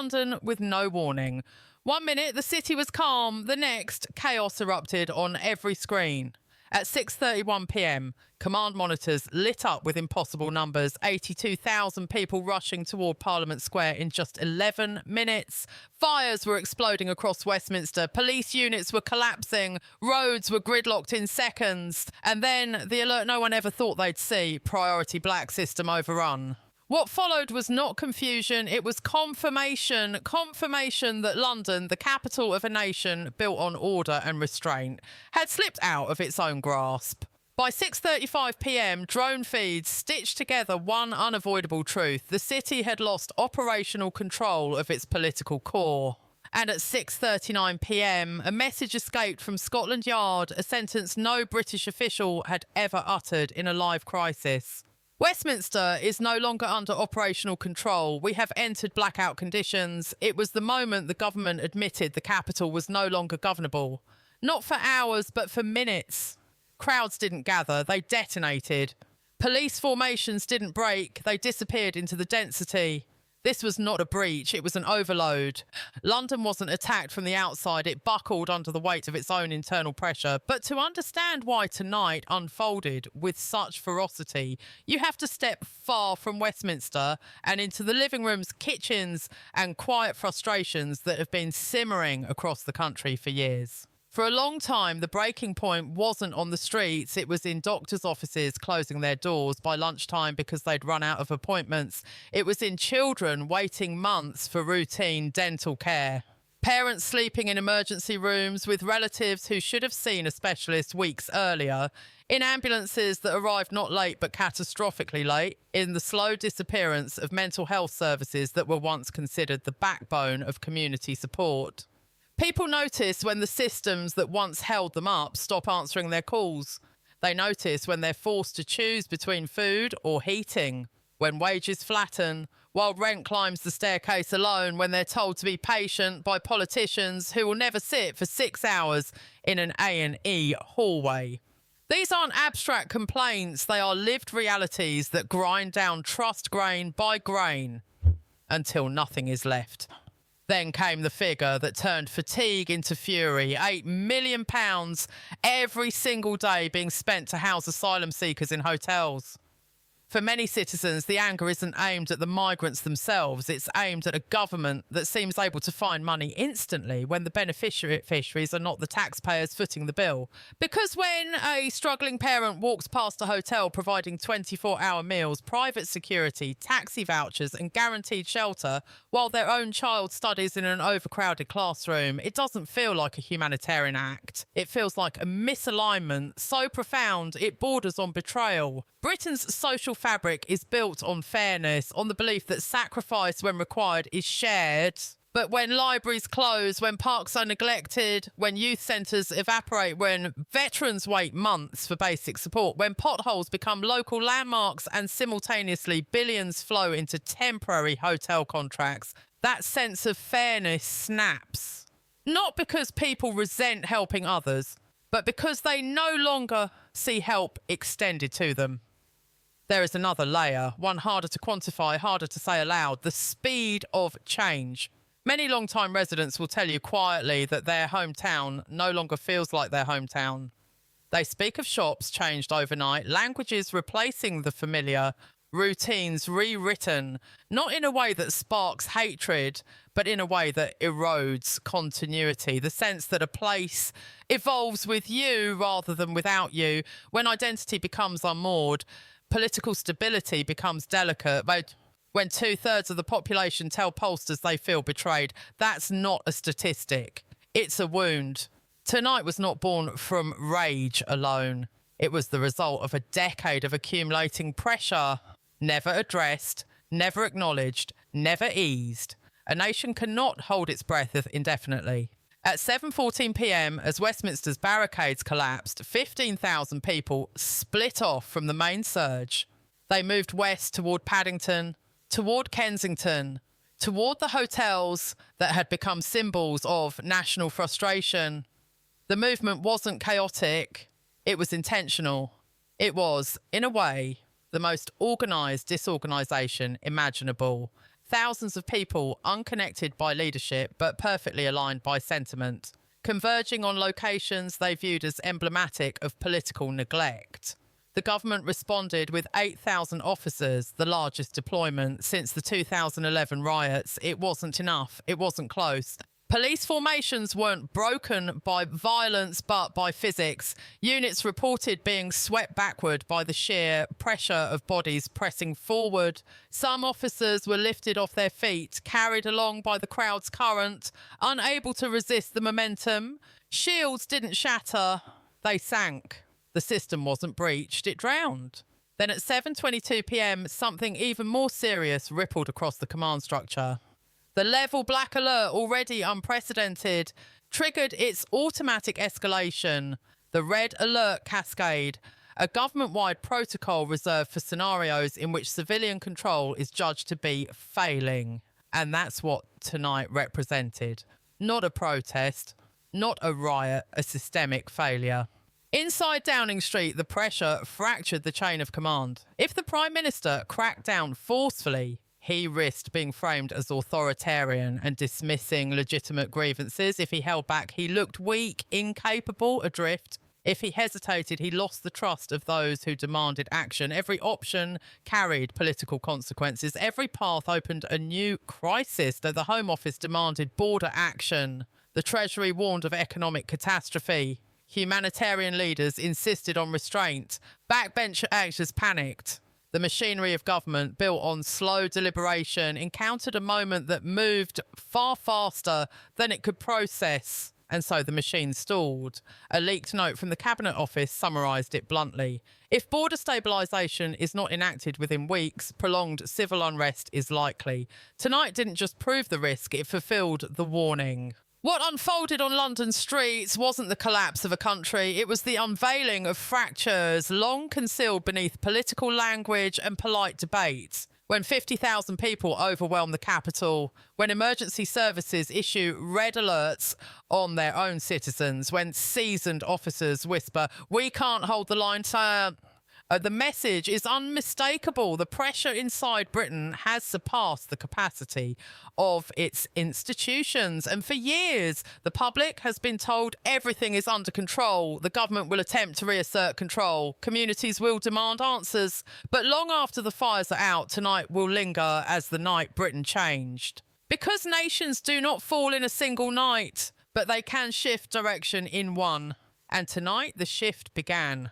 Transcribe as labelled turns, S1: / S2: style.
S1: London with no warning. 1 minute, the city was calm. The next, chaos erupted on every screen. At 6:31 p.m, command monitors lit up with impossible numbers. 82,000 people rushing toward Parliament Square in just 11 minutes. Fires were exploding across Westminster. Police units were collapsing. Roads were gridlocked in seconds. And then the alert no one ever thought they'd see: priority black system overrun. What followed was not confusion, it was confirmation. Confirmation that London, the capital of a nation built on order and restraint, had slipped out of its own grasp. By 6:35 p.m, drone feeds stitched together one unavoidable truth: the city had lost operational control of its political core. And at 6:39 p.m, a message escaped from Scotland Yard, a sentence no British official had ever uttered in a live crisis. Westminster is no longer under operational control. We have entered blackout conditions. It was the moment the government admitted the capital was no longer governable. Not for hours, but for minutes. Crowds didn't gather, they detonated. Police formations didn't break, they disappeared into the density. This was not a breach, it was an overload. London wasn't attacked from the outside, it buckled under the weight of its own internal pressure. But to understand why tonight unfolded with such ferocity, you have to step far from Westminster and into the living rooms, kitchens, and quiet frustrations that have been simmering across the country for years. For a long time, the breaking point wasn't on the streets. It was in doctors' offices closing their doors by lunchtime because they'd run out of appointments. It was in children waiting months for routine dental care. Parents sleeping in emergency rooms with relatives who should have seen a specialist weeks earlier. In ambulances that arrived not late but catastrophically late. In the slow disappearance of mental health services that were once considered the backbone of community support. People notice when the systems that once held them up stop answering their calls. They notice when they're forced to choose between food or heating, when wages flatten, while rent climbs the staircase alone, when they're told to be patient by politicians who will never sit for 6 hours in an A&E hallway. These aren't abstract complaints, they are lived realities that grind down trust grain by grain until nothing is left. Then came the figure that turned fatigue into fury. £8 million every single day being spent to house asylum seekers in hotels. For many citizens, the anger isn't aimed at the migrants themselves. It's aimed at a government that seems able to find money instantly when the beneficiaries are not the taxpayers footing the bill. Because when a struggling parent walks past a hotel providing 24-hour meals, private security, taxi vouchers and guaranteed shelter while their own child studies in an overcrowded classroom, it doesn't feel like a humanitarian act. It feels like a misalignment so profound it borders on betrayal. Britain's social fabric is built on fairness, on the belief that sacrifice when required is shared. But when libraries close, when parks are neglected, when youth centres evaporate, when veterans wait months for basic support, when potholes become local landmarks and simultaneously billions flow into temporary hotel contracts, that sense of fairness snaps. Not because people resent helping others, but because they no longer see help extended to them. There is another layer, one harder to quantify, harder to say aloud: the speed of change. Many long-time residents will tell you quietly that their hometown no longer feels like their hometown. They speak of shops changed overnight, languages replacing the familiar, routines rewritten, not in a way that sparks hatred, but in a way that erodes continuity, the sense that a place evolves with you rather than without you. When identity becomes unmoored, political stability becomes delicate. When 2/3 of the population tell pollsters they feel betrayed, that's not a statistic. It's a wound. Tonight was not born from rage alone. It was the result of a decade of accumulating pressure, never addressed, never acknowledged, never eased. A nation cannot hold its breath indefinitely. At 7:14 p.m, as Westminster's barricades collapsed, 15,000 people split off from the main surge. They moved west toward Paddington, toward Kensington, toward the hotels that had become symbols of national frustration. The movement wasn't chaotic, it was intentional. It was, in a way, the most organised disorganisation imaginable. Thousands of people unconnected by leadership but perfectly aligned by sentiment, converging on locations they viewed as emblematic of political neglect. The government responded with 8,000 officers, the largest deployment since the 2011 riots. It wasn't enough. It wasn't close. Police formations weren't broken by violence but by physics. Units reported being swept backward by the sheer pressure of bodies pressing forward. Some officers were lifted off their feet, carried along by the crowd's current, unable to resist the momentum. Shields didn't shatter, they sank. The system wasn't breached, it drowned. Then at 7:22 p.m, something even more serious rippled across the command structure. The level black alert, already unprecedented, triggered its automatic escalation. The red alert cascade, a government-wide protocol reserved for scenarios in which civilian control is judged to be failing. And that's what tonight represented. Not a protest, not a riot, a systemic failure. Inside Downing Street, the pressure fractured the chain of command. If the Prime Minister cracked down forcefully, he risked being framed as authoritarian and dismissing legitimate grievances. If he held back, he looked weak, incapable, adrift. If he hesitated, he lost the trust of those who demanded action. Every option carried political consequences. Every path opened a new crisis. Though the Home Office demanded border action, the Treasury warned of economic catastrophe. Humanitarian leaders insisted on restraint. Backbench actors panicked. The machinery of government, built on slow deliberation, encountered a moment that moved far faster than it could process, and so the machine stalled. A leaked note from the Cabinet Office summarised it bluntly. If border stabilisation is not enacted within weeks, prolonged civil unrest is likely. Tonight didn't just prove the risk, it fulfilled the warning. What unfolded on London streets wasn't the collapse of a country, it was the unveiling of fractures long concealed beneath political language and polite debate. When 50,000 people overwhelm the capital, when emergency services issue red alerts on their own citizens, when seasoned officers whisper, "We can't hold the line," the message is unmistakable. The pressure inside Britain has surpassed the capacity of its institutions. And for years, the public has been told everything is under control. The government will attempt to reassert control. Communities will demand answers. But long after the fires are out, tonight will linger as the night Britain changed. Because nations do not fall in a single night, but they can shift direction in one. And tonight, the shift began.